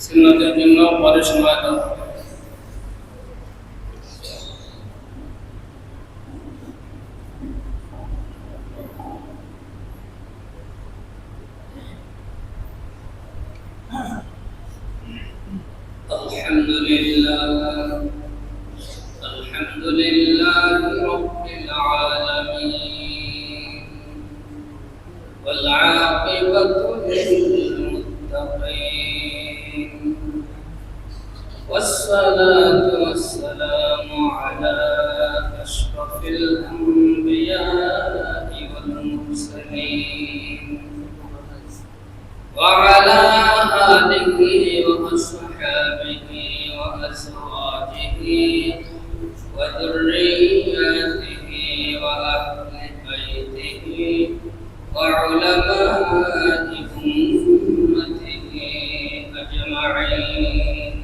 সিন্নতের জন্য পরে সময় দেওয়া হবে। আলহামদুলিল্লাহ রাব্বিল আলামিন ওয়াল আকিবাতু লিল মুত্তাকিন والصلاة والسلام على أشرف الأنبياء والمرسلين وعلى آله وأصحابه وأزواجه وذرياته وأهل بيته وعلماء أمته أجمعين.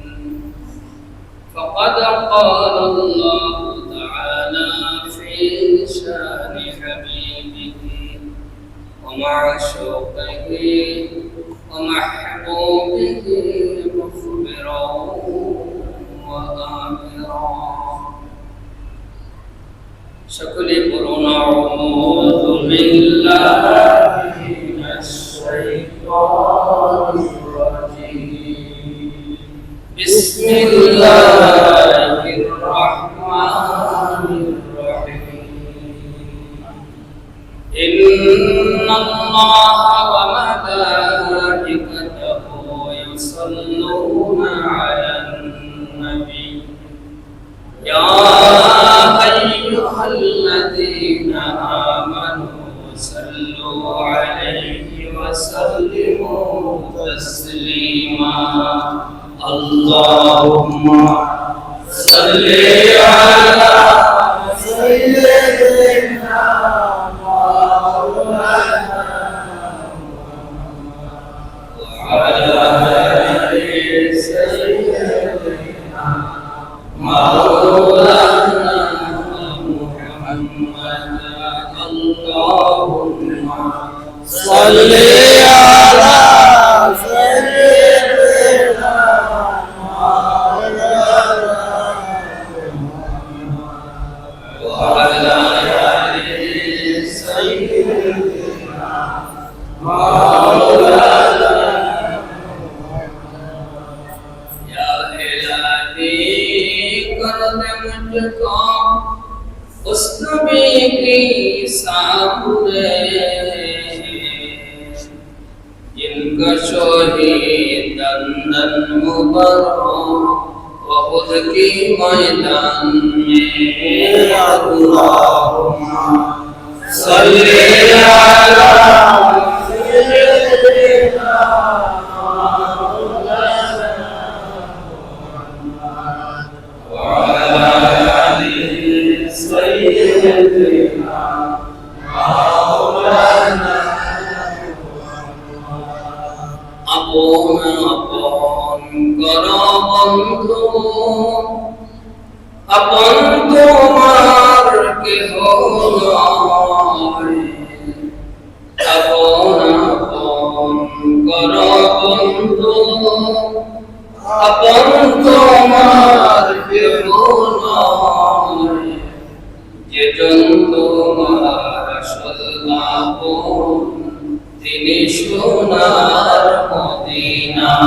فقد قال الله تعالى في شان حبيبه ومعشوقه ومحبوبه مخبرا وآمرا. সকলে বলুন আউযু বিল্লাহি মিনাশ শাইতানির রাজীম। বিসমিল্লাহির রাহমানির রাহিম। ইন্নাল্লাহা ওয়া মালাইকাতাহু ইউসাল্লুনা আলান নবী ইয়া আইয়ুহাল্লাযীনা আমানু সাল্লু আলাইহি ওয়া সাল্লিমু তাসলিমা। আল্লাহুম্মা সাল্লি আলা সাইয়্যিদিনা মাওলানা ওয়া আলা আলি সাইয়্যিদিনা মাওলানা মুহাম্মদ। আল্লাহুম্মা সাল্লি আলা সাইয়্যিদিনা उस नबी के सामने जिनका शहीद दंदन मुबारक वहुद के मैदान में। अल्लाहुम्मा सल्ली अला सय्यिदिना আপন আপন কর বন্ধু আপন তোমার কেহ নয়। আপন আপন কর বন্ধু আপন তোমার কেহ নয়। যেজন তোমার আসল আপন তিনি সোনার মদিনায়।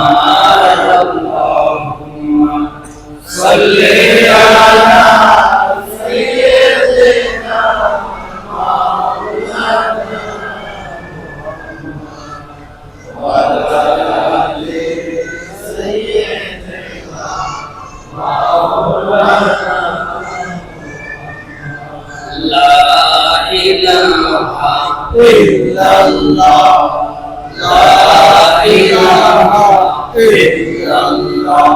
আল্লাহুম্মা সাল্লি আলা সাইয়্যিদিনা মাওলানা ওয়া আলা আলি সাইয়্যিদিনা মাওলানা। লা ইলাহা ইল্লাল্লাহ লা ইলাহা ইল্লাল্লাহ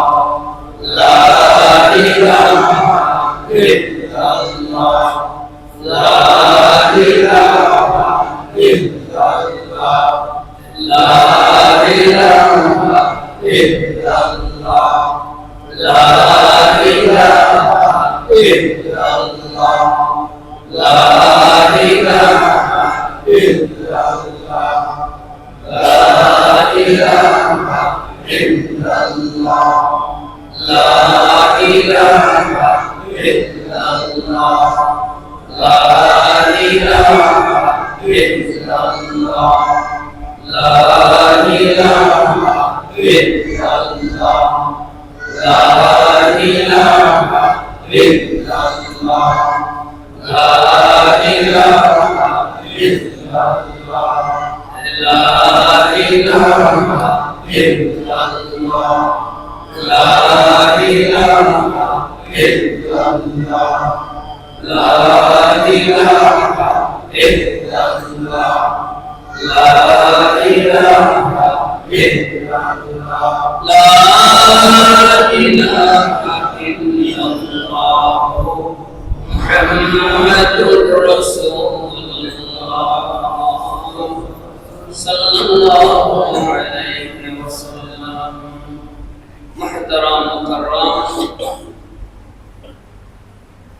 লা ইলাহা ইল্লাল্লাহ লা ইলাহা ইল্লাল্লাহ লা ইলাহা ইল্লাল্লাহ লা ইলাহা ইল্লাল্লাহ লা ইলাহা ইল্লাল্লাহ লা ইলাহা illallah, la ilaha illallah, la ilaha illallah, la ilaha illallah, la ilaha illallah, la ilaha illallah, la ilaha illallah, la ilaha illallah, la ilaha illallah, la ilaha illallah, la ilaha illallah, Muhammadur Rasulullah sallallahu alaihi wasallam. Muhtaram mukarram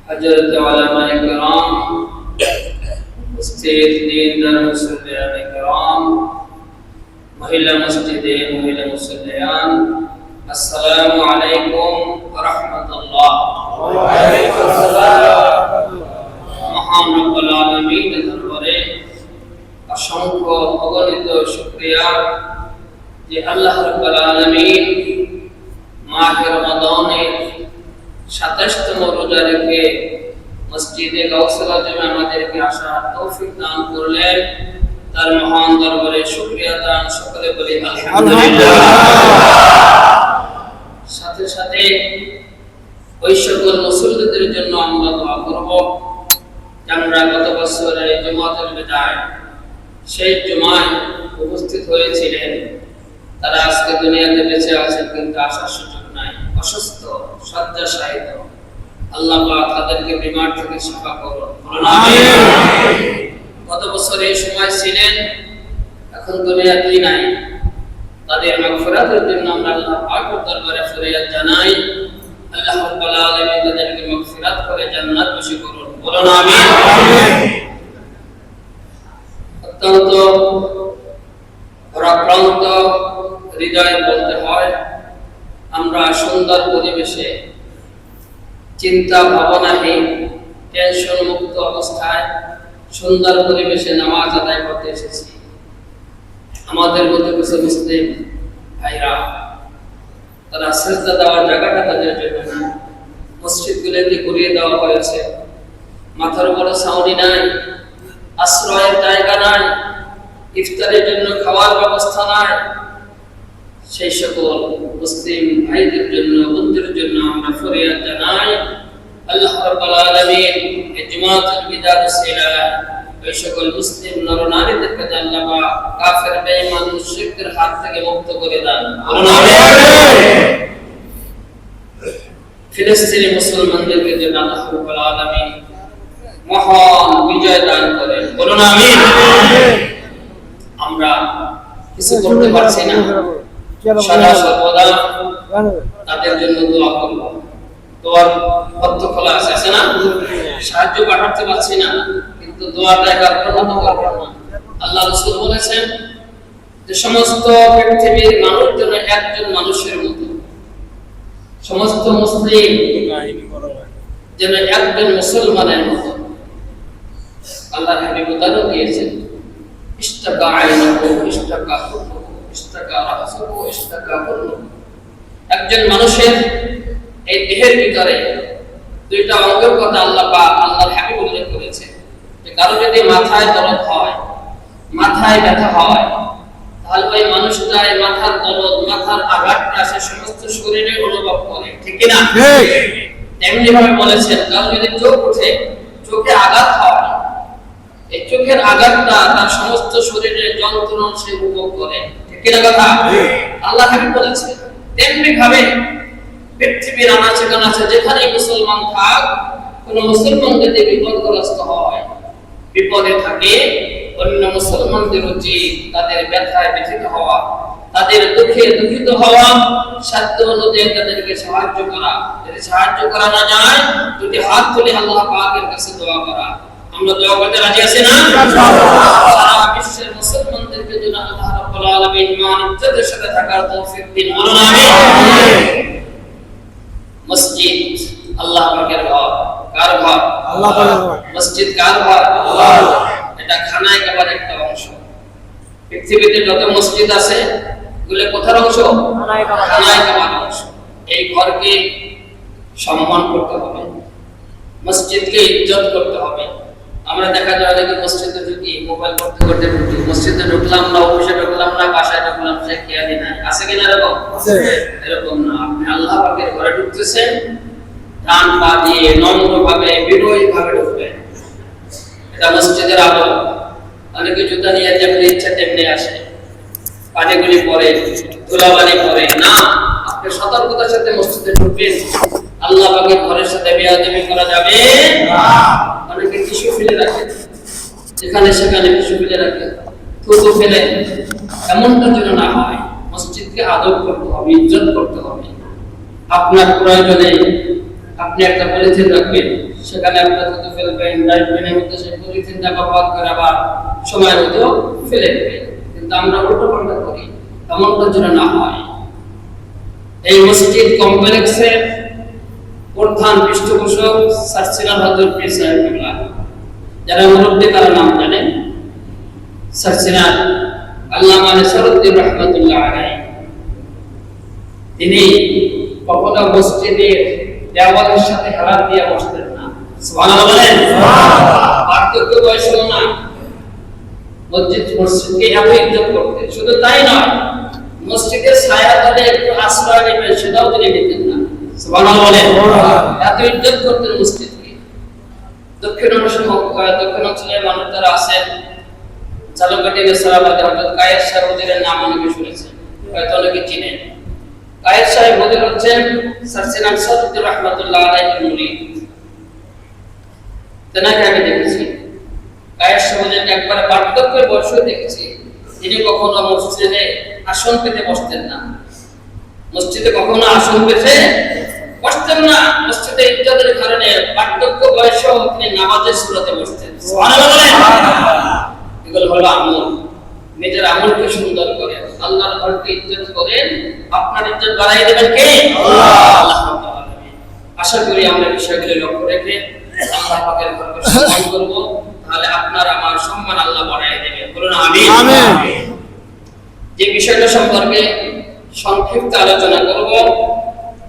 Hazrat ulama ikram, Ustaz Dindar Muslimin ikram, Mahilla Masjidin, Mahilla Muslimin, Assalamu alaikum warahmatullah. মহান রব্বুল আলামিনের দরবারে অসংখ্য অগণিত শুকরিয়া যে আল্লাহ রাব্বুল আলামিন মাহে রমাদানের 27তম রোজা রেখে মসজিদে গাউসুল আজমে আমাদেরকে আসার তৌফিক দান করলেন। তার মহান দরবারে শুকরিয়া দান সকলে বলি আলহামদুলিল্লাহ। সাথে সাথে ওই সকল মুসল্লিদের জন্য আমরা দোয়া করব যারা গত বছরের জুমাতুল বিদায় সেই জুমায় উপস্থিত হয়েছিলেন, তারা আজকে দুনিয়াতে বেঁচে আছেন কিন্তু আসার সুযোগ নাই, অসুস্থ শয্যাশায়িত। আল্লাহ পাক তাদেরকে বিমার থেকে শিফা করুন, বলুন আমিন। গত বছর এই সময় ছিলেন, এখন দুনিয়াতেই নাই, তাদের মাগফিরাতের জন্য আমরা আল্লাহ পাকের দরবারে ফরিয়াদ জানাই। আল্লাহ রাব্বুল আলামিন তাদেরকে মাগফিরাত করে জান্নাত নসিব করুন, বলুন আমিন। অত্যন্ত পরাক্রান্ত হৃদয়ে বলতে হয়, আমরা সুন্দর পরিবেশে চিন্তা ভাবনাহীন টেনশন মুক্ত অবস্থায় সুন্দর পরিবেশে নামাজ আদায় করতে এসেছি। আমাদের মধ্যে কিছু মুসলিম ভাইরা তারা সিজদা দেওয়ার জায়গাটা তাদের জন্য না, মসজিদগুলোতে ঘুরিয়ে দেওয়া হয়েছে, মাথার উপরে ছাউনি নাই, আশ্রয়ের জায়গা নাই, ইফতারের জন্য খাওয়ার ব্যবস্থা নাই। সেই সকল মুসলিম ভাইদের জন্য বন্ধুদের জন্য আমরা ফরিয়াদ জানাই। আল্লাহ রাব্বুল আলামিন এই জুমাতুল বিদার সিলা ওই সকল মুসলিম নরনারীদেরকে আল্লাহ পাক কাফের বেঈমান মুশরিকদের হাত থেকে মুক্ত করে দেন, বলুন আমিন। ফিলিস্তিনি মুসলমানদেরকে যেন আল্লাহ রাব্বুল আলামিন মহান বিজয় দান করেন, বলুন আমিন। আমরা কিছু করতে পারছি না, সদা সর্বদা তাদের জন্য দোয়া করব। দোয়ার পথ খোলা আছে না? সাহায্য পাঠাতে পারছি না, কিন্তু দোয়াটা একার প্রণত করব না। আল্লাহ রাসূল বলেছেন যে সমস্ত পৃথিবীর মানুষ যেন একজন মানুষের মতো, সমস্ত মুসলিম যেন একজন মুসলমানের মতো। আল্লাহ হাবিব উদাহরণ দিয়েছেন, ইশতাকা আইনুহু ইশতাকা কুল্লুহু ইশতাকা রাসুহু ইশতাকা কুল্লুহু। একজন মানুষের এই দেহের ভিতরে দুইটা অঙ্গের কথা আল্লাহ পাক আল্লাহর হাবিব উল্লেখ করেছে যে কারো যদি মাথায় দরদ হয়, মাথায় ব্যথা হয়, তাহলে ওই মানুষটা এই মাথার দরদ, মাথার আঘাতটা সে সমস্ত শরীরে অনুভব করে, ঠিক কি না? তেমনি ভাবে বলেছেন কারো যদি চোখ উঠে, চোখে আঘাত হয়, এই চোখের আঘাতটা তার সমস্ত শরীরে যন্ত্রণা সে উপভোগ করে, ঠিক কি না কথা? আল্লাহ হাবিব বলেছেন তেমনি ভাবে পৃথিবীর আনাচে কানাচে যেখানে মুসলমান থাক, কোন মুসলমান যদি বিপদগ্রস্ত হয়, বিপদে থাকে, অন্য মুসলমানদের উচিত তাদের ব্যথায় ব্যথিত হওয়া, তাদের দুঃখে দুঃখিত হওয়া, সাধ্য অনুযায়ী তাদেরকে সাহায্য করা। যদি সাহায্য করা না যায়, দুটি হাত তুলে আল্লাহ পাকের কাছে দোয়া করা। আমরা দোয়া করতে রাজি আছি না? সারা বিশ্বের মুসলমানদেরকে যেন আল্লাহ রাব্বুল রাব্বুল আলামিন মান ইজ্জতের সাথে থাকার তৌফিক দিন। বলুন আমিন। মসজিদ আল্লাহ পাকের ঘর। কার ঘর? আল্লাহ পাকের ঘর। মসজিদ কার ঘর? আল্লাহর। এটা খানায় কাবার একটা অংশ। পৃথিবীতে যত মসজিদ আছে এগুলো কোথার অংশ? খানায় কাবার অংশ। এই ঘরকে সম্মান করতে হবে, মসজিদকে ইজ্জত করতে হবে। আমরা দেখা যায় অনেকে মসজিদে ঢুকি, মোবাইল করতে করতে ঢুকি, মসজিদে ঢুকলাম না, অফিসে ঢুকলাম না, বাসায় ঢুকলাম, সে খেয়ালই নাই। আছে কিনা এরকম? এরকম না। আপনি আল্লাহ পাকের ঘরে ঢুকতেছেন, ডান পা দিয়ে নম্রভাবে বিনয়ীভাবে ঢুকবেন। এটা মসজিদের আদব। অনেকে জুতা নিয়ে যেমনি ইচ্ছা তেমনি আসে, পানিগুলি পরে, ধুলাবালি পরে না। আপনি সতর্কতার সাথে মসজিদে ঢুকবেন। আল্লাহ পাকের ঘরের সাথে বেয়াদবি করা যাবে না। অনেকে টিস্যু ফেলে রাখে, যেখানে সেখানে টিস্যু ফেলে রাখে, থুতু ফেলে, এমনটা যেন না হয়। মসজিদকে আদব করতে হবে, ইজ্জত করতে হবে। আপনার প্রয়োজনে আপনি একটা পলিথিন রাখবেন, সেখানে একটা থুতু ফেলবেন, ডাস্টবিনের মধ্যে সেই পলিথিনটা ব্যবহার করে আবার সময় মতো ফেলে দেবেন। কিন্তু আমরা উল্টো পাল্টা করি, এমনটা যেন না হয়। এই মসজিদ কমপ্লেক্সের প্রধান পৃষ্ঠপোষক সার্সিনা হযরত পীর সাহেবুল্লাহ, যারা মুরব্বি তারা নাম জানেন। সার্সিনা আল্লামা নসরুদ্দিন রাহমাতুল্লাহ আলাইহি, তিনি কখনো মসজিদের দেওয়ালের সাথে হাত দিয়ে বসতেন না। সুবহানাল্লাহ বলেন। পার্থক্য বয়স না, মসজিদকে এত ইজ্জত করতেন। শুধু তাই নয়, মসজিদের ছায়া তলে একটু আশ্রয় নেবেন সেটাও তিনি নিতেন না। সুবহানাল্লাহ বলেন। এত ইজ্জত করতেন মসজিদকে। দক্ষিণাঞ্চলের মানুষ যারা আছেন, ঝালকাঠি নেসারাবাদে হযরত কায়েস সাহেব হুজুরের নাম অনেকে শুনেছেন, হয়তো অনেকে চিনেন। কায়েস সাহেব হুজুর হচ্ছেন সার্সিনা নসরুদ্দিন রাহমাতুল্লাহ আলাইহির মুরিদ। তেনাকে আমি দেখেছি, কায়েস সাহেব হুজুরকে একবারে বার্ধক্যের বয়সে দেখেছি। তিনি কখনো মসজিদে আসন পেতে বসতেন না, মসজিদে কখনো আসন পেতে বসতেন না। মসজিদে ইজ্জতের কারণে বার্ধক্য বয়সেও তিনি নামাজের সুরাতে বসতেন। সুবহানাল্লাহ। এগুলো হলো আমল। নিজের আমলকে সুন্দর করে আল্লাহর ঘরকে ইজ্জত করেন, আপনার ইজ্জত বাড়াই দেবেন কে? আল্লাহ রাব্বুল আলামিন। আশা করি আমরা বিষয়গুলো লক্ষ্য রেখে আল্লাহ পাকের ঘরকে সম্মান করব, তাহলে আপনার আমার সম্মান আল্লাহ বাড়াই দেবেন। বলুন আমিন। আমিন। যে বিষয়টা সম্পর্কে সংক্ষিপ্ত আলোচনা করব,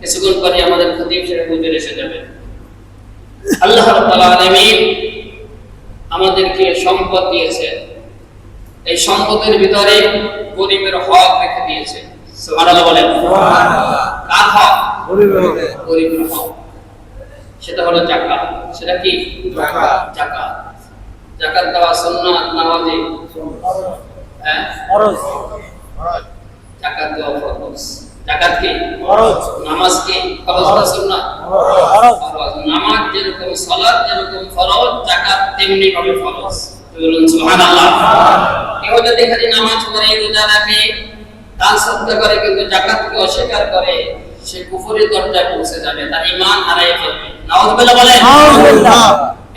কিছুক্ষণ পরে আমাদের খতিব সাহেব হুজুর এসে যাবেন। আল্লাহ রাব্বুল আলামিন আমাদেরকে সম্পদ দিয়েছে, এই সম্পদের ভিতরে গরিবের হক রেখে দিয়েছে। সুবহানাল্লাহ বলেন। কার হক? গরিবের হক। সেটা হলো যাকাত। সেটা কি? যাকাত। যাকাত দেওয়া সুন্নাত, নামাজে ফরজ। যাকাত দেওয়া ফরজ। যাকাত কি? ফরজ। নামাজ কি? ফরজ না সুন্নাত? ফরজ। নামাজ যেরকম, সালাত যেরকম ফরজ, যাকাত তেমনি ভাবে ফরজ। বলুন সুবহানাল্লাহ। কেউ যদি খালি নামাজ পড়ে, রোজা রাখে, দান সদকা করে, কিন্তু যাকাতকে অস্বীকার করে, সে কুফরের দরজায় পৌঁছে যাবে, তার ঈমান হারিয়ে ফেলবে। নাউযুবিল্লাহ বলেন। নাউযুবিল্লাহ।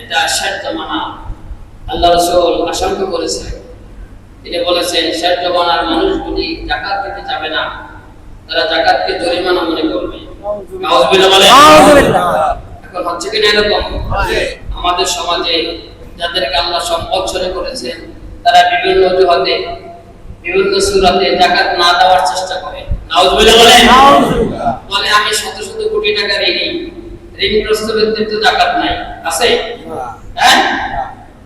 এটা শেষ জামানা। আল্লাহ রাসূল আশঙ্কা করেছেন, তিনি বলেছেন শেষ জামানার মানুষগুলি যাকাত দিতে যাবে না, তারা যাকাতকে জরিমানা মনে করবে। নাউযুবিল্লাহ বলেন। নাউযুবিল্লাহ। এখন হচ্ছে কি না এরকম? আমাদের সমাজে যাদেরকে আল্লাহ সম্পদ ছড়ে করেছেন, তারা বিভিন্ন অজুহাতে, বিভিন্ন সূরাতে যাকাত না দেওয়ার চেষ্টা করে। নাউযুবিল্লাহ বলেন। নাউযুবিল্লাহ। বলে আমি শত শত কোটি টাকা ঋণী, ঋণগ্রস্ত ব্যক্তির তো যাকাত নাই। আছে? হ্যাঁ?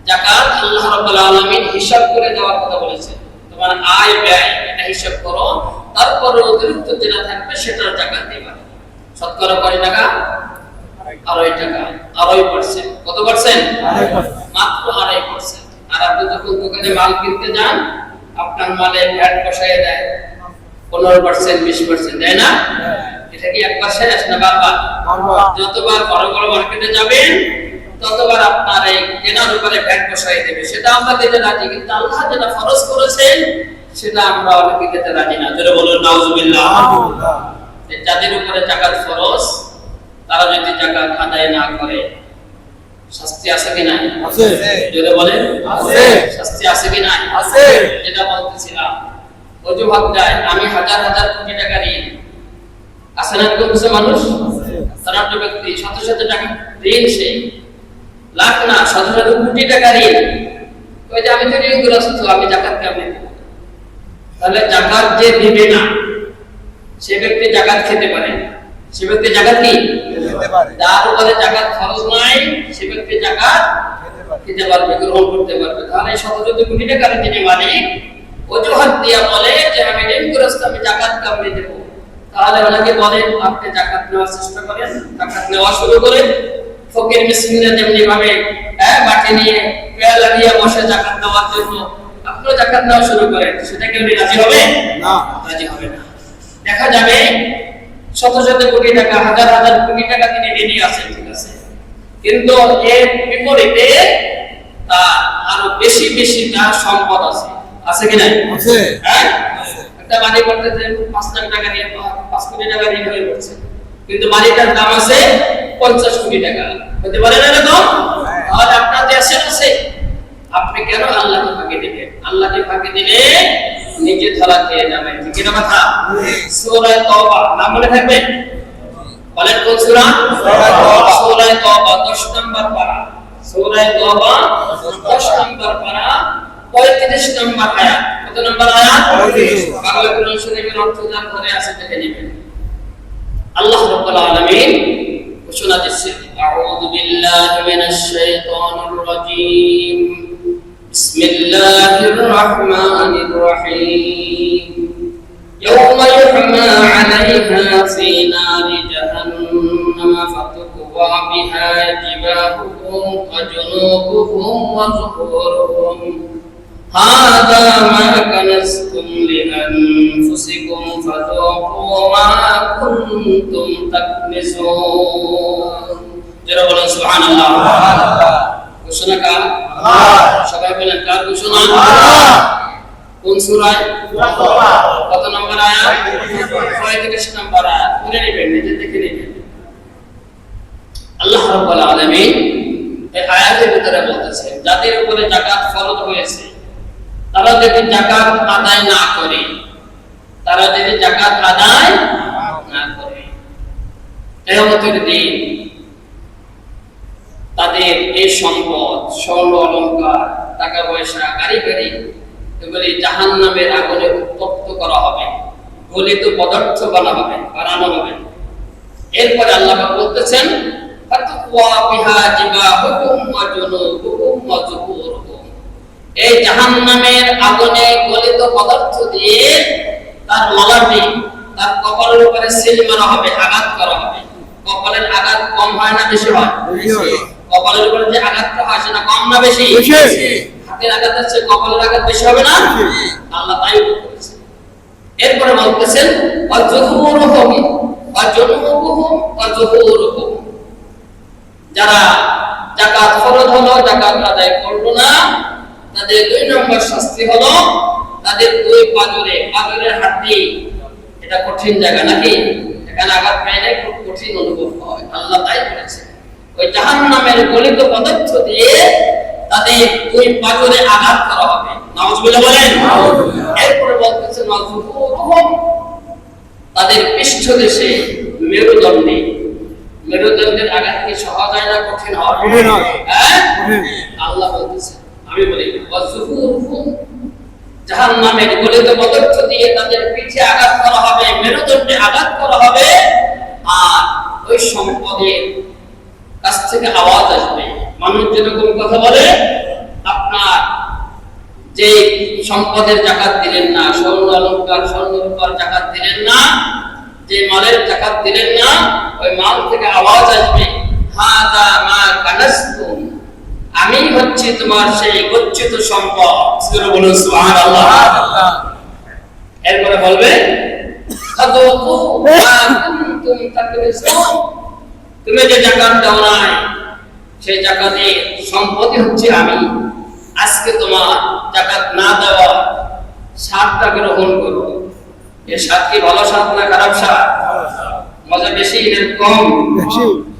যাকাত আল্লাহ রাব্বুল আলামিন হিসাব করে দেওয়ার কথা বলেছেন। তোমার আয় ব্যয় এটা হিসাব করো, তারপর অতিরিক্ত যেটা থাকবে সেটার যাকাত দিবা। শতকরা কয় টাকা? 2.5 টাকা, 2.5%। কত পার্সেন্ট? 2.5%। মাত্র 2.5%। আর আপনি যখন দোকানে মাল কিনতে যান, আপনার মালে ভ্যাট বসায় দেয় 15%, 20% দেয় না? এটা কি একবার শেষ না বারবার? যতবার বড় বড় মার্কেটে যাবেন, ততবার আপনার এই কেনার উপরে ভ্যাট বসায় দেবে। সেটা আমরা দিতে রাজি, কিন্তু আল্লাহ যেটা ফরজ করেছেন সেটা আমরা অনেকে দিতে রাজি না। জোরে বলুন নাউযুবিল্লাহ। যাদের উপরে যাকাত ফরজ, তারা যদি যাকাত আদায় না করে, শাস্তি আছে কি নাই? আছে। জোরে বলেন। আছে। শাস্তি আছে কি নাই? আছে। যেটা বলতেছিলাম, অজুহাত দেয় আমি হাজার হাজার কোটি টাকা ঋণ, আছে না এরকম কিছু মানুষ? ধনাঢ্য ব্যক্তি শত শত টাকা ঋণ, সে লাখ না শত শত কোটি টাকা ঋণ, ওই যে আমি তো ঋণগ্রস্ত, আমি যাকাত কেমনে দেব? তাহলে যাকাত যে দিবে না সে ব্যক্তি যাকাত খেতে পারে, সে ব্যক্তি যাকাত কি খেতে পারে? যার উপরে যাকাত ফরজ নাই সে ব্যক্তি যাকাত খেতে পারবে, গ্রহণ করতে পারবে। তাহলে শত শত কোটি টাকার যিনি মালিক অজুহাত দিয়া বলে যে আমি ঋণগ্রস্ত, আমি যাকাত কেমনে দেব? তাহলে ওনাকে বলেন আপনি যাকাত নেওয়ার চেষ্টা করেন, যাকাত নেওয়া শুরু করেন। ফকির মিসকিনরা যেমনি ভাবে বাটি নিয়ে পেয়ালা নিয়ে বসে যাকাত দেওয়ার জন্য, আপনিও যাকাত নেওয়া শুরু করেন, সেটা কি উনি রাজি হবে? না, রাজি হবে না। দেখা যাবে শত শত কোটি টাকা, হাজার হাজার কোটি টাকা তিনি ঋণী আছেন, ঠিক আছে, কিন্তু এর বিপরীতে তার আরো বেশি বেশি তার সম্পদ আছে, আছে কি নাই? আছে। হ্যাঁ, একটা বাড়ি করতেছে 5 লাখ টাকা দিয়ে 5 কোটি টাকা ঋণ হয়ে পড়ছে, কিন্তু বাড়িটার দাম আছে 50 কোটি টাকা, হতে পারে না এরকম? তাহলে আপনার দেশে আছে, আপনি কেন আল্লাহকে ফাঁকি দিবেন? আল্লাহকে ফাঁকি দিলে নিজে ধরা খেয়ে যাবেন, ঠিক না কথা? সূরা তওবা নাম মনে থাকবে? বলেন কোন সূরা? সূরা তওবা 10 নম্বর পারা, সূরা তওবা 10 নম্বর পারা 35 নম্বর আয়াত। কত নম্বর আয়াত? 35। বাংলা কোরআন শরীফের অর্থ যার ঘরে আছে দেখে নেবেন। আল্লাহ রাব্বুল আলামিন ঘোষণা দিচ্ছেন, আউযু বিল্লাহি মিনাশ শাইতানির রাজীম, বিসমিল্লাহির রহমানির রহিম, ইয়াওমা ইউহমা আলাইহা ফী নারি জাহান্নাম ফাতুকওয়া বিহা জিবাহুহুম ওয়া জুনুবুহুম ওয়া যুহুরুহুম হাযা মা কানাসতুম লিআনফুসিকুম ফাযুকু মা কুনতুম তাকনিজুন। যারা বলেন সুবহানাল্লাহ। ঘোষণা কার? আল্লাহ। সবাই বলেন কার ঘোষণা? আল্লাহ। কোন সূরা? তওবা। কত নম্বর আয়াত? 35 নম্বর আয়াত। পড়ে নেবেন, নিজে দেখে নেবেন। আল্লাহ রাব্বুল আলামিন এই আয়াতের ভিতরে বলতেছেন, যাদের উপরে যাকাত ফরজ হয়েছে তারা যদি যাকাত আদায় না করে, তারা যদি যাকাত আদায় না করে, কিয়ামতের দিন তাদের এই সম্পদ, স্বর্ণ অলংকার, টাকা পয়সা, গাড়ি বাড়ি এগুলি জাহান্নামের আগুনে উত্তপ্ত করা হবে, গলিত পদার্থ বানানো হবে। এরপরে আল্লাহ বলতেছেন, ফাতুকওয়া বিহা জিবাহুহুম ওয়া জুনুবুহুম ওয়া যুহুরুহুম, এই জাহান্নামের আগুনে গলিত পদার্থ দিয়ে তার ললাটে, তার কপালের উপরে সিল মারা হবে, আঘাত করা হবে। কপালের আঘাত কম হয় না বেশি হয়? বেশি। কপালের উপরে যে আঘাতটা হয় সেটা কম না বেশি? বেশি। হাতের আঘাতের চেয়ে কপালের আঘাত বেশি হবে না? আল্লাহ তাই বলেছেন। এরপরে বলতেছেন, ওয়া যুহুরুহুম ওয়া জুনুবুহুম ওয়া যুহুরুহুম, যারা যাকাত ফরজ হলো, যাকাত আদায় করলো না, তাদের 2 নম্বর শাস্তি হলো তাদের 2 পাজরের হাড্ডি, এটা কঠিন জায়গা নাকি? এখানে আঘাত পাইলে খুব কঠিন অনুভব হয়। আল্লাহ তাই বলেছেন, ওই জাহান্নামের গলিত পদার্থ দিয়ে তাদের 2 পাজরে আঘাত করা হবে। নাউজুবিল্লাহ বলেন। এরপরে বলতেছেন, ওয়াজুহুরুহুম, তাদের পৃষ্ঠদেশে মেরুদণ্ডে, মেরুদণ্ডের আঘাত কি সহজ হয় না কঠিন হয়? হ্যাঁ, আল্লাহ বলতেছেন, আমি বলি ওয়াজুহুরুহুম, জাহান্নামের গলিত পদার্থ দিয়ে তাদের পিঠে আঘাত করা হবে, মেরুদণ্ডে আঘাত করা হবে, আর ওই সম্পদের কাছ থেকে আওয়াজ আসবে। মানুষ যেরকম কথা বলে, আপনার যে সম্পদের যাকাত দিলেন না, স্বর্ণ অলংকার, স্বর্ণ রূপার যাকাত দিলেন না, যে মালের যাকাত দিলেন না, ওই মাল থেকে আওয়াজ আসবে, হাযা মা কানাসতুম, আমি হচ্ছি তোমার সেই গচ্ছিত সম্পদ। সুবহান বলুন সুবহানাল্লাহ। এরপরে বলবে, ফাযুকু মা কুনতুম তাকনিজুন, তুমি যে যাকাত দাও নাই সেই যাকাতের সম্পদই হচ্ছে আমি। আজকে তোমার যাকাত না দেওয়া স্বাদটা গ্রহণ করো। এই স্বাদ কি ভালো স্বাদ না খারাপ স্বাদ? মজা বেশি না কম?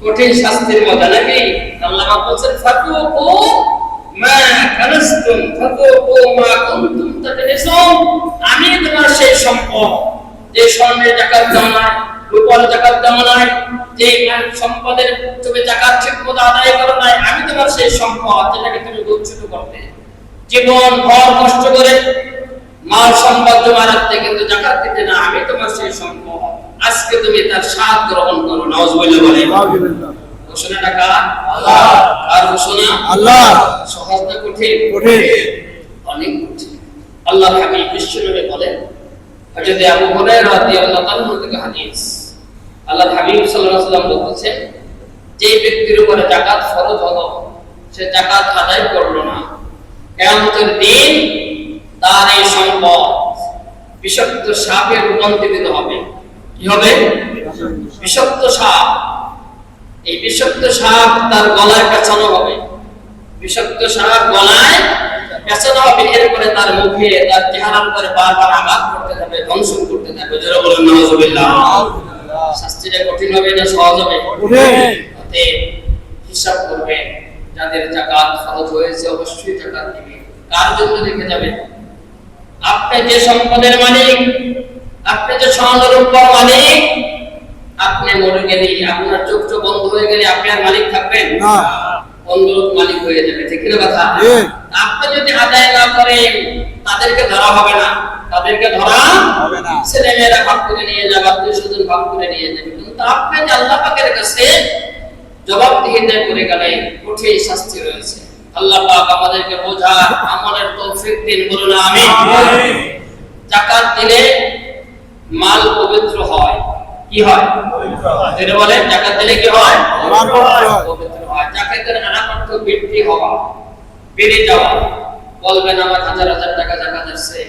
কঠিন শাস্তির মজা নাকি? আল্লাহ বলছেন, ফাতুকু মা কানাসতুম ফাযুকু মা কুনতুম তাকনিসুন, আমি তোমার সেই সম্পদ, যে স্বর্ণের যাকাত দাও না, রূপার যাকাত দাও না, যে সম্পদের তুমি যাকাত ঠিকমতো আদায় করো না, আমি তোমার সেই সম্পদ যেটাকে তুমি গচ্ছিত করতে জীবন ভর কষ্ট করে মাল সম্পদ জমা রাখতে, কিন্তু যাকাত দিতে না, আমি তোমার সেই সম্পদ, আজকে তুমি তার স্বাদ গ্রহণ করো। নাউজুবিল্লাহ বলেন। ঘোষণাটা কার? আল্লাহ। আর ঘোষণা আল্লাহ। সহজ না কঠিন? কঠিন, অনেক কঠিন। আল্লাহ হাবিব বিশ্বনবী বলেন, হযরত আবু হুরায়রা রাদিয়াল্লাহু তাআলা থেকে হাদিস, আল্লাহ হাবিব সাল্লাল্লাহু আলাইহি ওয়াসাল্লাম বলতেছেন, যে ব্যক্তির উপরে যাকাত ফরজ হলো, সে যাকাত আদায় করলো না, কিয়ামতের দিন তার এই সম্পদ বিষাক্ত সাপে রূপান্তরিত হবে। কি হবে? বিষাক্ত সাপ। এই বিষাক্ত সাপ তার গলায় পেঁচানো হবে, বিষাক্ত সাপ গলায় পেঁচানো হবে, এরপরে তার মুখে, তার চেহারার উপরে বারবার আঘাত করতে থাকবে, দংশন করতে থাকবে। যারা বলেন নাউজুবিল্লাহ। শাস্তিটা কঠিন হবে না সহজ হবে? কঠিন। হিসাব করবে, যাদের যাকাত ফরজ হয়েছে অবশ্যই যাকাত দিবে। কার জন্য রেখে যাবে? আপনি যে সম্পদের মালিক, আপনি যে স্বর্ণের উপর মালিক, আপনি মরে গেলে, আপনার চোখ বন্ধ হয়ে গেলে আপনি আর মালিক থাকবেন না, অন্যরূপ মালিক হয়ে যাবে। ঠিক না কথা? আপনি যদি আদায় না করেন, তাদেরকে ধরা হবে না, তাদেরকে ধরা হবে না, ছেলেমেয়েরা ভাগ করে নিয়ে যাবে, আত্মীয়স্বজন ভাগ করে নিয়ে যাবে। কিন্তু আপনি যে আল্লাহ পাকের কাছে জবাবদিহিতা করে গেলে কঠিন শাস্তি রয়েছে। আল্লাহ পাক আমাদেরকে বোঝার আমলের তৌফিক দিন, বলুন আমিন। যাকাত দিলে মাল পবিত্র হয়। কি হয়? যেটা বলে যাকাত দিলে কি হয়? মাল পবিত্র হয়। যাকাতের নানা অর্থ বৃদ্ধি হওয়া, বেড়ে যাওয়া। বলবেন আমার হাজার হাজার টাকা যাকাত আসছে,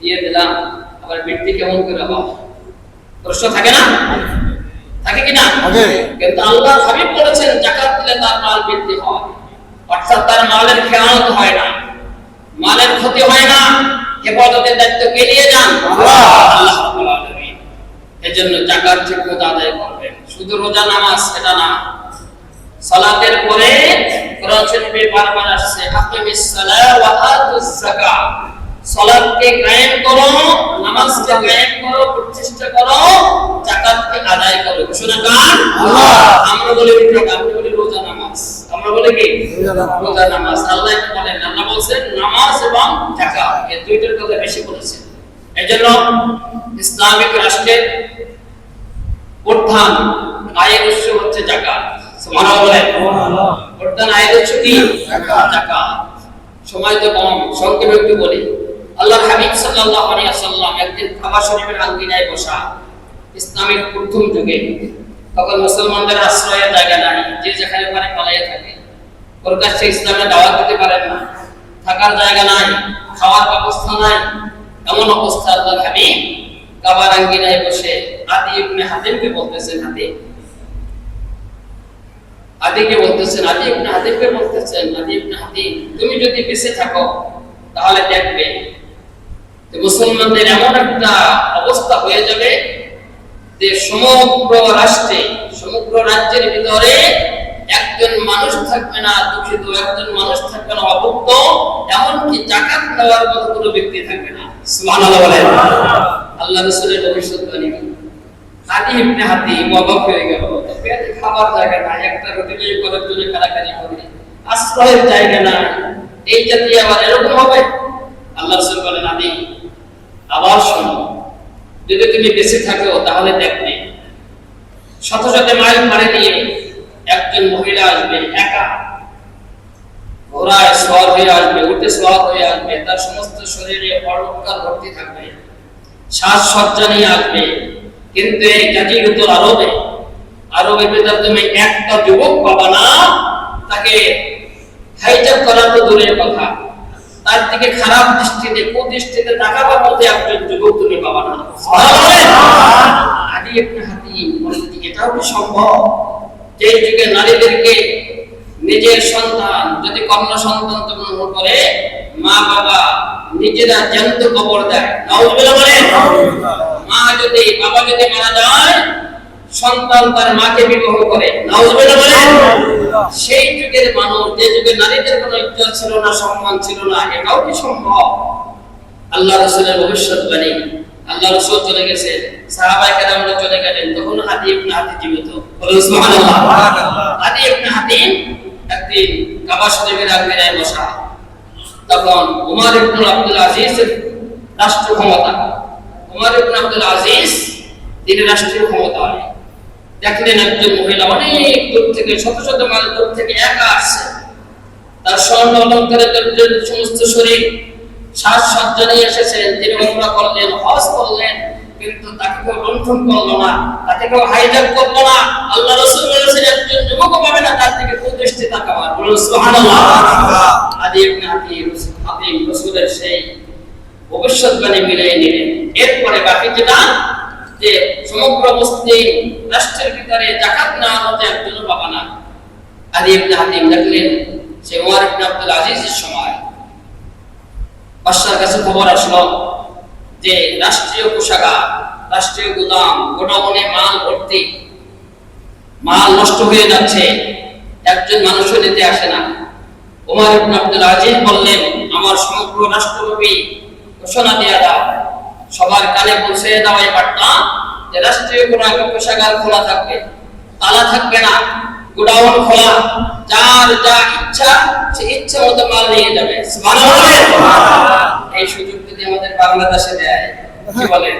দিয়ে দিলাম, আবার বৃদ্ধি কেমন করে হয়? প্রশ্ন থাকে না? থাকে কি না? কিন্তু আল্লাহ হাবিব বলেছেন যাকাত দিলে তার মাল বৃদ্ধি হয়, অর্থাৎ তার মালের খেয়ানত হয় না, মালের ক্ষতি হয় না। হেফাজতের দায়িত্ব কে নিয়ে যান? আল্লাহ রাব্বুল আলামিন। এজন্য যাকাত ঠিকমতো আদায় করবেন। শুধু রোজা নামাজ এটা না, সালাতের পরে কোরআন শরীফে বারবার আসছে, আকিমিস সালাহ ওয়া আতুজ যাকাত। সালাতকে কায়েম করো, নামাজকে কায়েম করো, প্রতিষ্ঠা করো, যাকাতকে আদায় করো। ঘোষণা কার? আল্লাহ। আমরা বলি আমরা বলি রোজা নামাজ, আমরা বলি কি? রোজা নামাজ। আল্লাহ বলেন, আল্লাহ বলেন নামাজ এবং যাকাত, এই দুইটার কথা বেশি বলেছেন। এজন্য ইসলামিক রাষ্ট্রের প্রধান আয়ের উৎস হচ্ছে যাকাত। সুবহানাল্লাহ বলেন। প্রধান আয়ের উৎস কি? যাকাত। সময় তো কম, সংক্ষেপে একটু বলি। আল্লাহর হাবিব সাল্লাল্লাহু আলাইহি ওয়াসাল্লাম একদিন কাবা শরীফের আঙ্গিনায় বসা, ইসলামের প্রথম যুগে, তখন মুসলমানদের আশ্রয়ের জায়গা নাই, যে যেখানে পারে পালিয়ে থাকে। ওর কাছে ইসলামের দাওয়াত দিতে পারেন না, থাকার জায়গা নাই, খাওয়ার ব্যবস্থা নাই। এমন অবস্থা আল্লাহর হাবিব কাবার আঙ্গিনায় বসে আদি ইবনে হাতিমকে বলতেছেন, আদি ইবনে হাতিম, তুমি যদি বেঁচে থাকো তাহলে দেখবে যে মুসলমানদের এমন একটা অবস্থা হয়ে যাবে যে সমগ্র রাষ্ট্রে, সমগ্র রাজ্যের ভিতরে একজন মানুষ থাকবে না দূষিত, একজন মানুষ থাকবে না অভুক্ত, এমনকি যাকাত নেওয়ার মতো কোনো ব্যক্তি থাকবে না। সুবহানাল্লাহ বলেন। আল্লাহ রাসূলের ভবিষ্যৎবাণী। আদি ইবনে হাতিম অবাক হয়ে গেল, পেটে খাবার জায়গা নাই, একটা রুটি নিয়ে করার জন্য কারাকারি করে, আশ্রয়ের জায়গা নাই, এই জাতি আবার এরকম হবে? আল্লাহ রাসূল বলেন, আদি আবার শোনো, যদি তুমি বেঁচে থাকো তাহলে দেখবে শত শত মাইল পাড়ে দিয়ে একজন মহিলা আসবে, একা, ঘোড়ায় সওয়ার হয়ে আসবে, উটে সওয়ার হয়ে আসবে, তার সমস্ত শরীরে অলংকার ভর্তি থাকবে, সাজসজ্জা নিয়ে আসবে। কিন্তু এই জাজিরতুল আরবের ভিতর তুমি একটা যুবক পাবা না, তাকে হাইজ্যাক করা তো দূরের কথা, তার দিকে খারাপ দৃষ্টিতে, কুদৃষ্টিতে তাকাবার মতো একজন যুবক তুমি পাবা না। আদি ইবনে হাতিম বলেন, এটাও কি সম্ভব? যে যুগে নারীদেরকে নিজের সন্তান যদি কন্যা সন্তান জন্ম করে, মা বাবা নিজেরা জ্যান্ত কবর দেয়। নাউজুবিল্লাহ বলেন। বাবা যদি মারা যায়, সন্তান তার মাকে বিবাহ করে। নাউজুবিল্লাহ বলেন। সেই যুগের মানুষ, যে যুগে নারীদের কোনো ইজ্জত ছিল না, সম্মান ছিল না, এটাও কি সম্ভব? আল্লাহ রাসূলের ভবিষ্যৎবাণী, আল্লাহ রাসূল চলে গেছে, সাহাবায়ে কেরামরা চলে গেলেন, তখন আদি ইবনে হাতিম জীবিত। বলুন সুবহানাল্লাহ। আদি ইবনে হাতিম একদিন কাবা শরীফের আঙিনায় বসা, তখন ওমর ইবনে আব্দুল আজিজের রাষ্ট্র ক্ষমতা, ওমর ইবনে আব্দুল আজিজ তিনি রাষ্ট্রীয় ক্ষমতায় দেখলেন একজন মহিলা অনেক দূর থেকে, শত শত মাইল দূর থেকে একা আসছে, তার স্বর্ণ অলঙ্কারে সমস্ত শরীর সাজসজ্জা নিয়ে এসেছেন। তিনি উমরা করলেন, হজ করলেন, কিন্তু তাকে কেউ লুণ্ঠন করলো না, তাকে কেউ হাইজ্যাক করলো না। আল্লাহ রাসূল বলেছেন একজন যুবক পাবে না তার দিকে কুদৃষ্টি তাকাবার। বলুন সুবহানাল্লাহ। আদি ইবনে হাতিম রাসূলের সেই ভবিষ্যৎবাণী মিলিয়ে নিলেন। এরপরে বাকি যেটা, যে সমগ্র মুসলিম রাষ্ট্রের ভিতরে যাকাত না হতে একজনও পাবা না। আদি ইবনে হাতিম দেখলেন সে ওমর ইবনে আব্দুল আজিজের সময় বাদশার কাছে খবর আসলো যে রাষ্ট্রীয় কোষাগার, রাষ্ট্রীয় গুদাম, গোডাউনে মাল ভর্তি, মাল নষ্ট হয়ে যাচ্ছে, একজন মানুষও নিতে আসে না। ওমর ইবনে আব্দুল আজিজ বললেন, আমার সমগ্র রাষ্ট্রব্যাপী ঘোষণা দেয়া দাও, সবার কানে পৌঁছে দাও এই বার্তা যে রাষ্ট্রীয় কোষাগার খোলা থাকবে, তালা থাকবে না, গোডাউন খোলা, যার যা ইচ্ছা সে ইচ্ছা মতো মাল নিয়ে যাবে। সুবহানাল্লাহ। এই সুযোগ যদি আমাদের বাংলাদেশে দেয়, কি বলেন?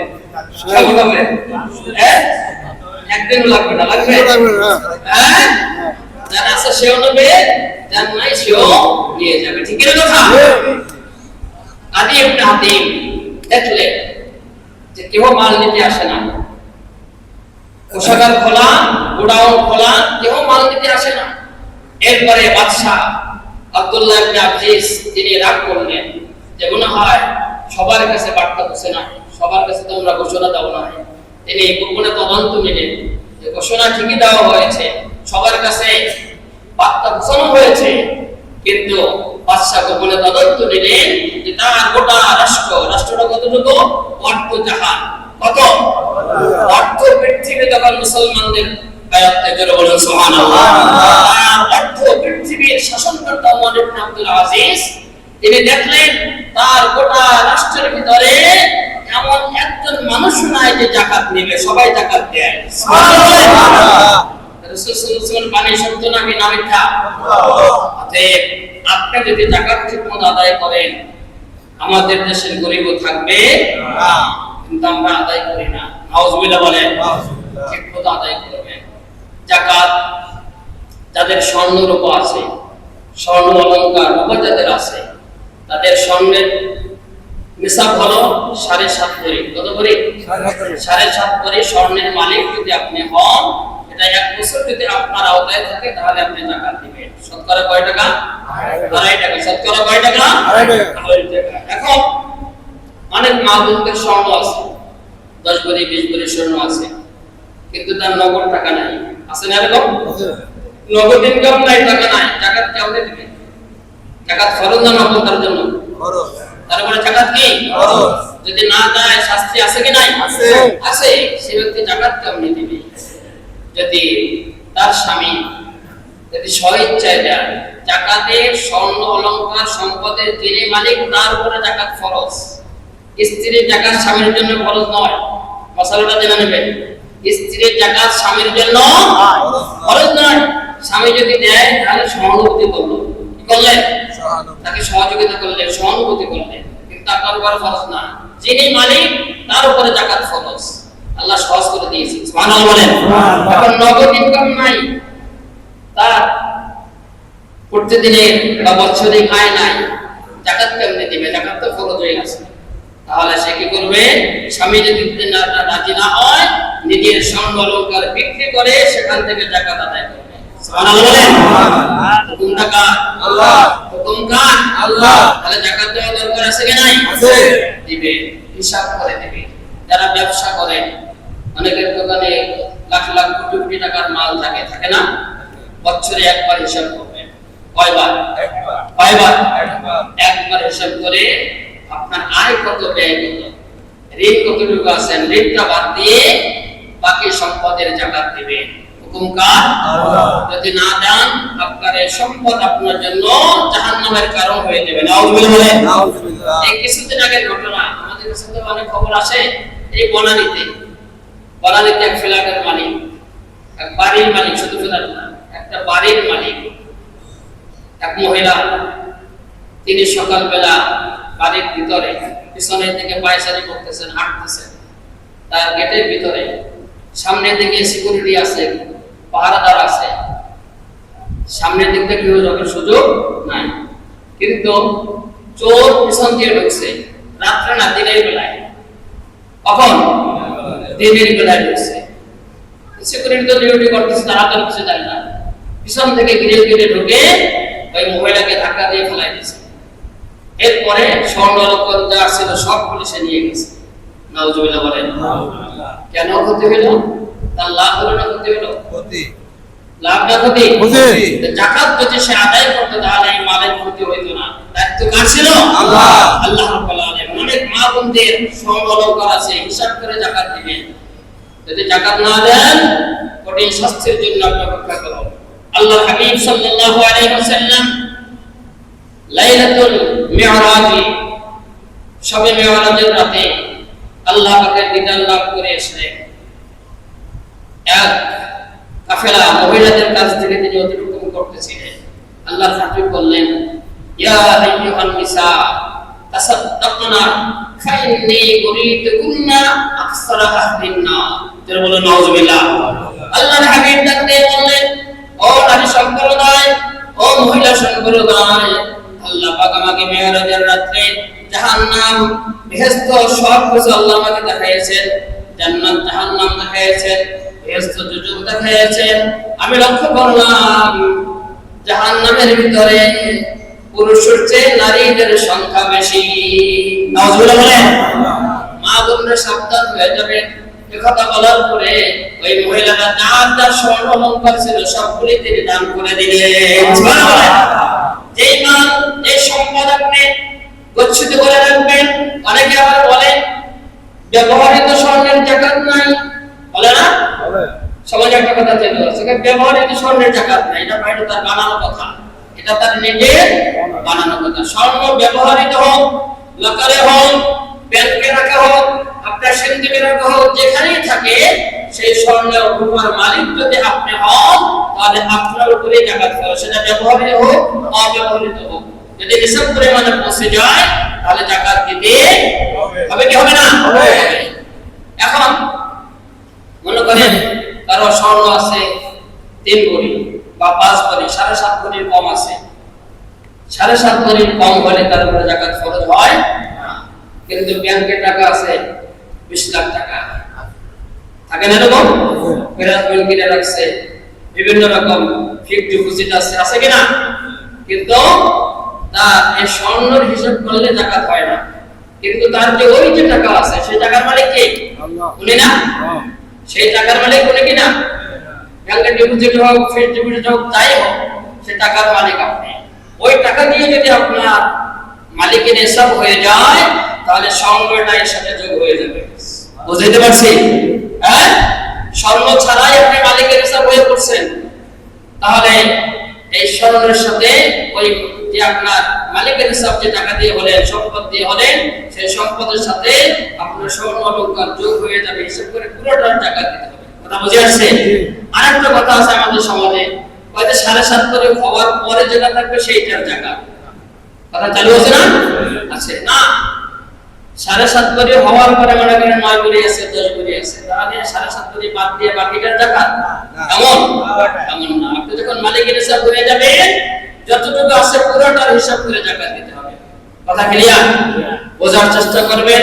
কেমন হবে? একদিন লাগবে না, লাগবে? যার আছে সেও নেবে, যার নাই সেও নিয়ে যাবে। ঠিক আছে কথা? আদি ইবনে হাতিম দেখলেন যে কেউ মাল নিতে আসে না, কোষাগার খোলা, গোডাউন খোলা, কেউ মাল নিতে আসে না। এরপরে বাদশা আব্দুল্লাহ ইবনে আজিজ তিনি রাগ করলেন যে মনে হয় সবার কাছে বার্তা পৌঁছে না, সবার কাছে তোমরা ঘোষণা দাও না। তিনি গোপনে তদন্ত নিলেন যে ঘোষণা ঠিকই দেওয়া হয়েছে, সবার কাছে বার্তা পৌঁছানো হয়েছে, কিন্তু বাদশা গোপনে তদন্ত নিলেন যে তার গোটা রাষ্ট্রটা কতটুকু? অর্ধ জাহান। কত? অর্ধ পৃথিবী তখন মুসলমানদের আয়াতে জোরে বলেন সুবহানাল্লাহ। অর্ধ পৃথিবীর শাসনকর্তা ওমর ইবনে আব্দুল আজিজ তিনি দেখলেন তার গোটা রাষ্ট্রের ভিতরে এমন একজন মানুষ নাই যে যাকাত নেবে, সবাই যাকাত দেয়। সুবহানাল্লাহ। রাসূল সাল্লাল্লাহু আলাইহি ওয়াসাল্লাম বাণী সত্য না মিথ্যা? অতএব আপনি যদি যাকাত ঠিকমতো আদায় করেন, আমাদের দেশের গরিবও থাকবে না, কিন্তু আমরা আদায় করি না। নাউজুবিল্লাহ বলেন। ঠিকমতো আদায় করবেন। যাকাত যাদের স্বর্ণ রূপা আছে, স্বর্ণ অলংকার রূপা যাদের আছে, তাদের স্বর্ণের নিসাব হলো 7.5 ভরি। কত ভরি? 7.5 ভরি স্বর্ণের মালিক যদি আপনি হন, এটা 1 বছর যদি আপনার আওতায় থাকে, তাহলে আপনি যাকাত দিবেন। শতকরা কয় টাকা? 2.5 টাকা। শতকরা কয় টাকা? 2.5 টাকা। এখন অনেক মাহবুবদের স্বর্ণ আছে, 10 ভরি 20 ভরি স্বর্ণ আছে, কিন্তু তার নগদ টাকা নাই। আছে না এরকম? নগদ ইনকাম নাই, টাকা নাই, যাকাত কেমনে দিবে? যাকাত ফরজ না নফল তার জন্য? ফরজ। তারপরে যাকাত কি? ফরজ। যদি না দেয় শাস্তি আছে কি নাই? আছে। আছে। সে ব্যক্তি যাকাত কেমনে দিবে? যদি তার স্বামী যদি স্বইচ্ছায় দেয়, যাকাতের স্বর্ণ অলংকার সম্পদের যিনি মালিক তার উপরে যাকাত ফরজ। স্ত্রীর যাকাত স্বামীর জন্য ফরজ নয়। মশালাটা জেনে নেবেন। স্ত্রীর যাকাত স্বামীর জন্য ফরজ নয়। স্বামী যদি দেয় তাহলে সহানুভূতি করলো, কি করলেন? তাকে সহযোগিতা করলেন, সহানুভূতি করলেন, কিন্তু আপনার উপর ফরজ না। যিনি মালিক তার উপরে যাকাত ফরজ। আল্লাহ সহজ করে দিয়েছে। সুবহানাল্লাহ বলেন। এখন নগদ ইনকাম নাই, তার প্রতিদিনের বা বাৎসরিক আয় নাই, যাকাত কেমনে দিবে? যাকাত তো ফরজ হয়ে গেছে। তাহলে সে কি করবে? স্বামী যদি রাজি না হয়, নিজের স্বর্ণ অলংকার বিক্রি করে সেখান থেকে যাকাত আদায় করবে। সুবহানাল্লাহ বলেন। হুকুম কার? আল্লাহ। হুকুম কার? আল্লাহ। তাহলে যাকাত দেওয়া দরকার আছে কি নাই? আছে। দিবে, হিসাব করে দিবে। যারা ব্যবসা করেন, অনেকের দোকানে লাখ লাখ কোটি কোটি টাকার মাল থাকে, থাকে না? বছরে একবার হিসাব করবেন। কয়বার? একবার। কয়বার? একবার হিসাব করে আপনার আয় কত, ব্যয় কত, ঋণ কতটুকু আছেন, ঋণটা বাদ দিয়ে বাকি সম্পদের যাকাত দিবেন। হুকুম কার? আল্লাহ। যদি না দেন আপনার এই সম্পদ আপনার জন্য জাহান্নামের কারণ হয়ে যাবে। নাউজুবিল্লাহ বলেন। নাউজুবিল্লাহ। এই কিছুদিন আগের ঘটনা, আমাদের কাছে তো অনেক খবর আসে। এই বনানীতে এক ফ্ল্যাটের মালিক, এক বাড়ির মালিক, শুধু ফ্ল্যাট না, একটা বাড়ির মালিক, এক মহিলা, তিনি সকালবেলা বাড়ির ভিতরে পিছনের দিকে পায়চারি করতেছেন, হাঁটতেছেন। তার গেটের ভিতরে সামনের দিকে সিকিউরিটি আছে, পাহারাদার আছে, সামনের দিক থেকে কেউ যাওয়ার সুযোগ নাই। কিন্তু চোর পিছন দিয়ে ঢুকছে, রাত্রে না, দিনের বেলায়। কখন? দিনের বেলায় ঢুকছে। সিকিউরিটি তো ডিউটি করতেছে, তারা তো কিছু জানে না। পিছন থেকে গিরে ঢুকে ওই মহিলাকে ধাক্কা দিয়ে ফেলাই দিয়েছে। এরপরে স্বর্ণ অলঙ্কার যা ছিল সব পুলিশে নিয়ে গেছে। নাউজুবিল্লাহ বলেন। কেন ক্ষতি হইল? তার লাভ হলো না ক্ষতি হলো? লাভ না ক্ষতি? যাকাত যদি সে আদায় করতে তাহলে এই মালের ক্ষতি হইতো না। দায়িত্ব কার ছিল? আল্লাহ। আল্লাহ রাব্বুল আলামিন। অনেক মা বোনদের স্বর্ণ অলঙ্কার আছে, হিসাব করে যাকাত দিবেন। যদি যাকাত না দেন কঠিন শাস্তির জন্য আপনি অপেক্ষা করুন। আল্লাহ হাবিব সাল্লাল্লাহু আলাইহি ওয়াসাল্লাম লাইলাতুল মিরাজে, শবে মিরাজের রাতে আল্লাহ পাকের দিদার লাভ করে এসেছেন। এক কাফেলা মহিলাদের কাছ থেকে তিনি অতিক্রম করতেছিলেন। আল্লাহ হাবিব বললেন, ইয়া আইয়ুহান নিসা তাসাদ্দাকনা ফাইন্নী উরিদুকুন্না আকসারা আহলিন নার। যারা বলেন নাউজুবিল্লাহ। আল্লাহর হাবিব ডাকতে বললেন, ও নারী সম্প্রদায়, ও মহিলা সম্প্রদায়, আল্লাহ পাক আমাকে মিরাজের রাতে জাহান্নাম, বেহেশত সব কিছু আল্লাহ আমাকে দেখাইয়েছেন। জান্নাত, জাহান্নাম দেখাইয়েছেন, বেহেশত, দুজক দেখাইয়েছেন। আমি লক্ষ্য করলাম জাহান্নামের ভিতরে পুরুষের চেয়ে নারীদের সংখ্যা বেশি। নাউজুবিল্লাহ বলেন। মা বোনরা সাবধান হয়ে যাবেন। কথা বলার পরে ওই মহিলারা যার স্বর্ণ অলংকার ছিল সবগুলি তিনি দান করে দিলেন। সুবহানাল্লাহ। যেই মাল, যে সম্পদ আপনি গচ্ছিত করে রাখবেন। অনেকে আবার বলে ব্যবহৃত স্বর্ণের যাকাত নাই, বলে না? সমাজে একটা কথা চলে আসছে, ব্যবহৃত স্বর্ণের যাকাত নাই। এটা বাইরে তার বানানো কথা, এটা তার নিজের বানানো কথা। স্বর্ণ ব্যবহৃত হোক, লকারে হোক, ব্যাংকে রাখা হোক, আপনার সেন্টিতে রাখা হোক, যেখানেই থাকে, সেই স্বর্ণের রূপার মালিক যদি আপনি হন তাহলে আপনার উপরে যাকাত ফরজ। সেটা ব্যবহৃত হোক, অব্যবহৃত হোক। যদি নিসাব পরিমাণে পৌঁছে যায় তাহলে যাকাত দিতে হবে কি হবে না? এখন মনে করেন কারো স্বর্ণ আছে 3 ভরি বা 5 ভরি, 7.5 ভরির কম আছে। 7.5 ভরির কম হলে তার উপরে যাকাত ফরজ হয় না। কিন্তু ব্যাংকে টাকা আছে 20 লাখ টাকা, থাকে না এরকম? ফেরত ব্যাংকে রাখছে, বিভিন্ন রকম ফিক্সড ডিপোজিট আছে কিনা? কিন্তু তার এই স্বর্ণের হিসাব করলে যাকাত হয় না। কিন্তু তার যে ওই যে টাকা আছে সেই টাকার মালিক কে? আল্লাহ। উনি না? সেই টাকার মালিক উনি কি না? ব্যাংকের ডিপোজিট হোক, ফিক্সড ডিপোজিট হোক, যাই হোক, সেই টাকার মালিক আপনি। ওই টাকা দিয়ে যদি আপনার মালিকের হিসাব হয়ে যায় তাহলে স্বর্ণটা এর সাথে যোগ হয়ে যাবে। বুঝতে পারছি? হ্যাঁ, স্বর্ণ ছাড়াই আপনি মালিকের হিসাব হয়ে পড়ছেন, তাহলে এই স্বর্ণের সাথে ওই যে আপনার মালিকের হিসাব যে টাকা দিয়ে হলেন, সম্পদ দিয়ে হলেন, সেই সম্পদের সাথে আপনার স্বর্ণ অলংকার যোগ হয়ে যাবে। হিসাব করে পুরোটার টাকা দিতে হবে। কথা বুঝে আসছে? আরেকটা কথা আছে আমাদের সমাজে, হয়তো 7.5 করে হওয়ার পরে যেটা থাকবে সেইটার টাকা। কথা চালু আছে না? আছে না? 7.5 করে হওয়ার পরে মনে করেন 9 করে আছে, 10 করে আছে, তাহলে 7.5 করে বাদ দিয়ে বাকিটার টাকা এমন না। আপনি যখন মালিকের হিসাব হয়ে যাবে, যতটুকু আছে পুরোটার হিসাব করে যাকাত দিতে হবে। কথা ক্লিয়ার? বোঝার চেষ্টা করবেন,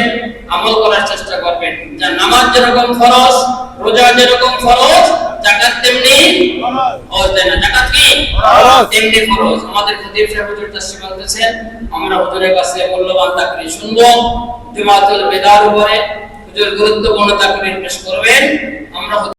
আমল করার চেষ্টা করবেন। যা নামাজ যেরকম ফরজ, রোজা যেরকম ফরজ, যাকাত তেমনি ফরজ। না যাকাত কি ফরজ? তেমনি ফরজ। আমাদের খতিব সাহেব হুজুর তাশরীফ আনতেছেন, আমরা হুজুরের কাছে মূল্যবান তাকরীর শুনবো। জুমাতুল বিদার উপরে হুজুর গুরুত্বপূর্ণ তাকরীর পেশ করবেন। আমরা